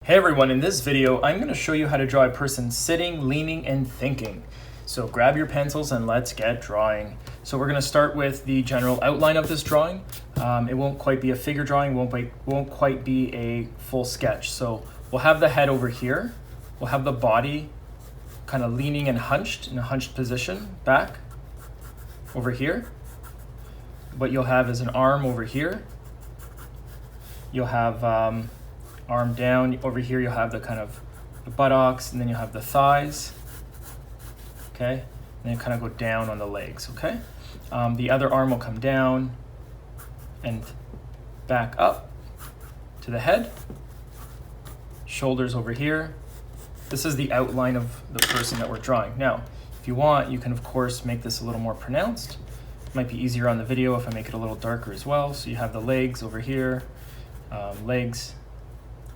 Hey everyone, in this video, I'm going to show you how to draw a person sitting, leaning, and thinking. So grab your pencils and let's get drawing. So we're going to start with the general outline of this drawing. It won't quite be a figure drawing, won't quite be a full sketch. So we'll have the head over here. We'll have the body kind of leaning and hunched in a hunched position back over here. What you'll have is an arm over here. You'll have arm down. Over here you'll have the kind of the buttocks, and then you'll have the thighs, okay? And then kind of go down on the legs, okay? The other arm will come down and back up to the head. Shoulders over here. This is the outline of the person that we're drawing. Now, if you want, you can of course make this a little more pronounced. It might be easier on the video if I make it a little darker as well. So you have the legs over here, legs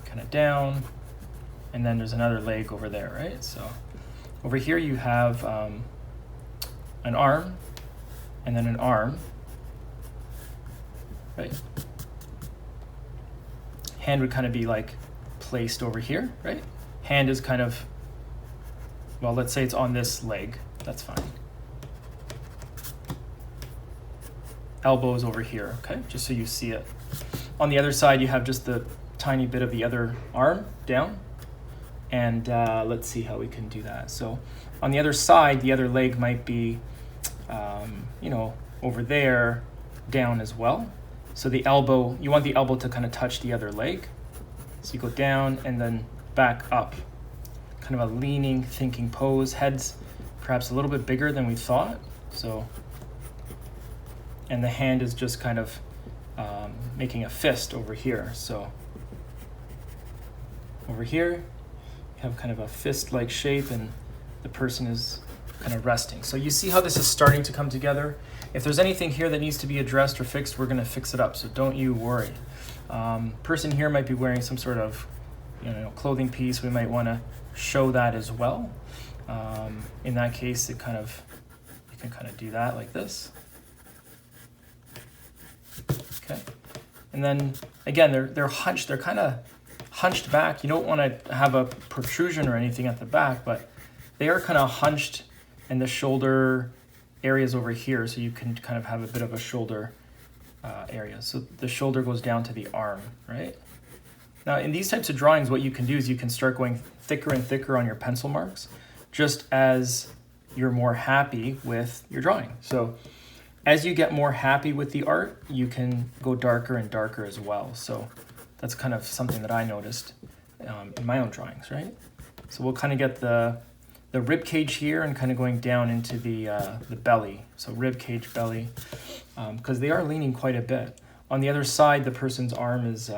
kind of down, and then there's another leg over there, right? So over here you have an arm and then an arm, right? Hand would kind of be like placed over here, right? Hand is kind of, well, let's say it's on this leg, that's fine. Elbows over here, okay? Just so you see it. On the other side, you have just the tiny bit of the other arm down, and let's see how we can do that. So on the other side, the other leg might be over there down as well. So the elbow, you want the elbow to kind of touch the other leg. So you go down and then back up, kind of a leaning, thinking pose. Head's perhaps a little bit bigger than we thought. So, and the hand is just kind of making a fist over here. So over here, you have kind of a fist-like shape, and the person is kind of resting. So you see how this is starting to come together. If there's anything here that needs to be addressed or fixed, we're going to fix it up, so don't you worry. Person here might be wearing some sort of clothing piece. We might want to show that as well. In that case, you can kind of do that like this. Okay, and then again, they're hunched. They're kind of hunched back. You don't want to have a protrusion or anything at the back, but they are kind of hunched, and the shoulder area is over here, so you can kind of have a bit of a shoulder area. So the shoulder goes down to the arm, right? Now, in these types of drawings, what you can do is you can start going thicker and thicker on your pencil marks, just as you're more happy with your drawing. So as you get more happy with the art, you can go darker and darker as well. So that's kind of something that I noticed in my own drawings, right? So we'll kind of get the rib cage here and kind of going down into the belly. So rib cage, belly, because they are leaning quite a bit. On the other side, the person's arm is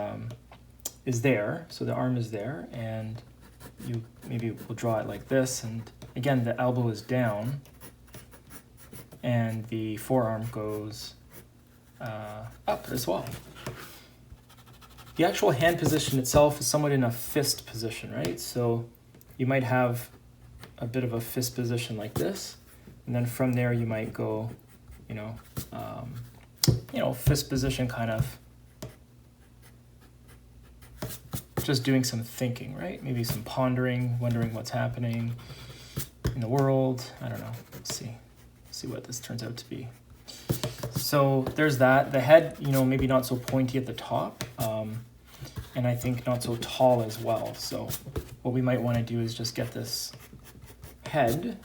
there. So the arm is there, and you maybe will draw it like this. And again, the elbow is down, and the forearm goes up as well. The actual hand position itself is somewhat in a fist position, right? So you might have a bit of a fist position like this, and then from there you might go, fist position, kind of just doing some thinking, right? Maybe some pondering, wondering what's happening in the world. I don't know. Let's see what this turns out to be. So there's that. The head, maybe not so pointy at the top, and I think not so tall as well. So what we might want to do is just get this head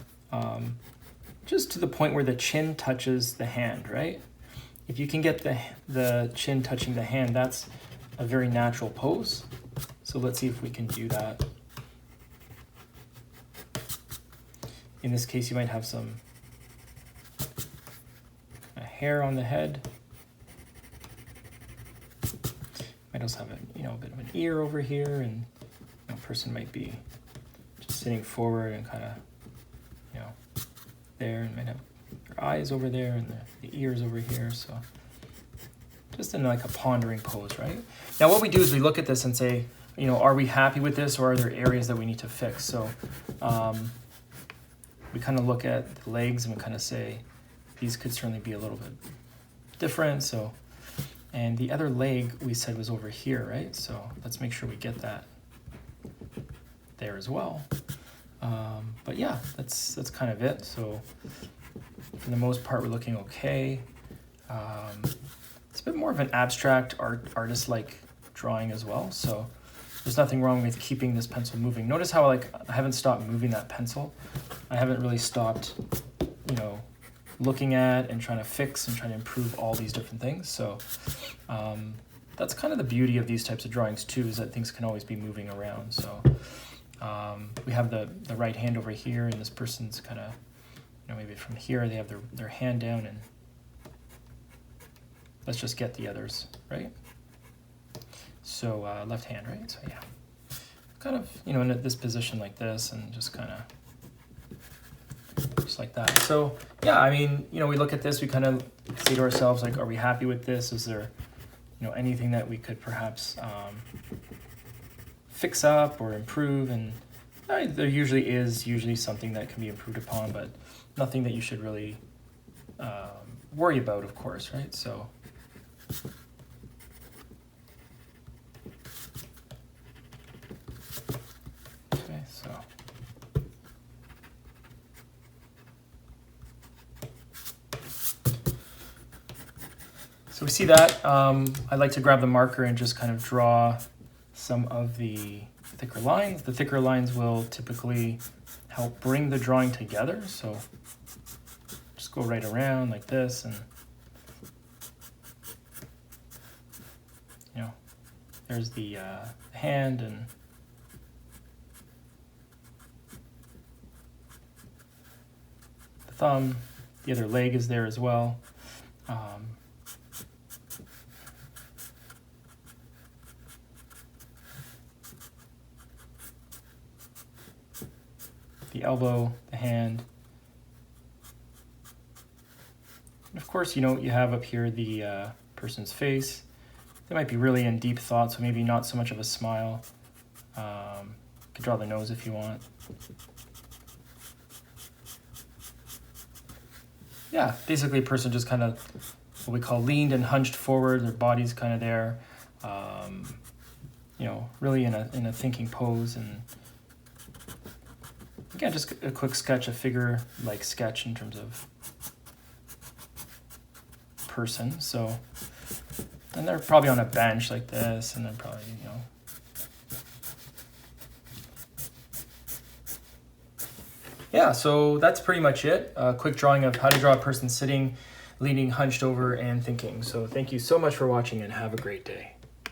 just to the point where the chin touches the hand, right? If you can get the chin touching the hand, that's a very natural pose. So let's see if we can do that. In this case, you might have some hair on the head. Might also have a bit of an ear over here, and a person might be just sitting forward and kind of there, and might have their eyes over there and the ears over here. So just in like a pondering pose, right? Now what we do is we look at this and say, are we happy with this, or are there areas that we need to fix? So we kind of look at the legs and we kind of say, these could certainly be a little bit different. So, and the other leg we said was over here, right? So let's make sure we get that. there as well. But yeah, that's kind of it. So for the most part, we're looking okay. It's a bit more of an abstract artist-like drawing as well. So there's nothing wrong with keeping this pencil moving. Notice how I haven't stopped moving that pencil. I haven't really stopped, looking at and trying to fix and trying to improve all these different things. So that's kind of the beauty of these types of drawings too, is that things can always be moving around. So we have the right hand over here, and this person's kind of, maybe from here they have their hand down, and let's just get the others, right? So left hand, right? So yeah, kind of, in this position like this, and just kind of just like that. So yeah, I mean, we look at this, we kind of say to ourselves, like, are we happy with this? Is there, anything that we could perhaps fix up or improve? And there usually is something that can be improved upon, but nothing that you should really worry about, of course, right? So okay, so we see that. I like to grab the marker and just kind of draw some of the thicker lines. The thicker lines will typically help bring the drawing together. So just go right around like this, and there's the hand, and the thumb. The other leg is there as well. The elbow, the hand. And of course, you have up here the person's face. They might be really in deep thought, so maybe not so much of a smile. You could draw the nose if you want. Yeah, basically a person just kind of what we call leaned and hunched forward. Their body's kind of there, really in a thinking pose. And again, just a quick sketch, a figure-like sketch in terms of person. So, and they're probably on a bench like this, and they're probably, Yeah, so that's pretty much it. A quick drawing of how to draw a person sitting, leaning, hunched over, and thinking. So thank you so much for watching, and have a great day.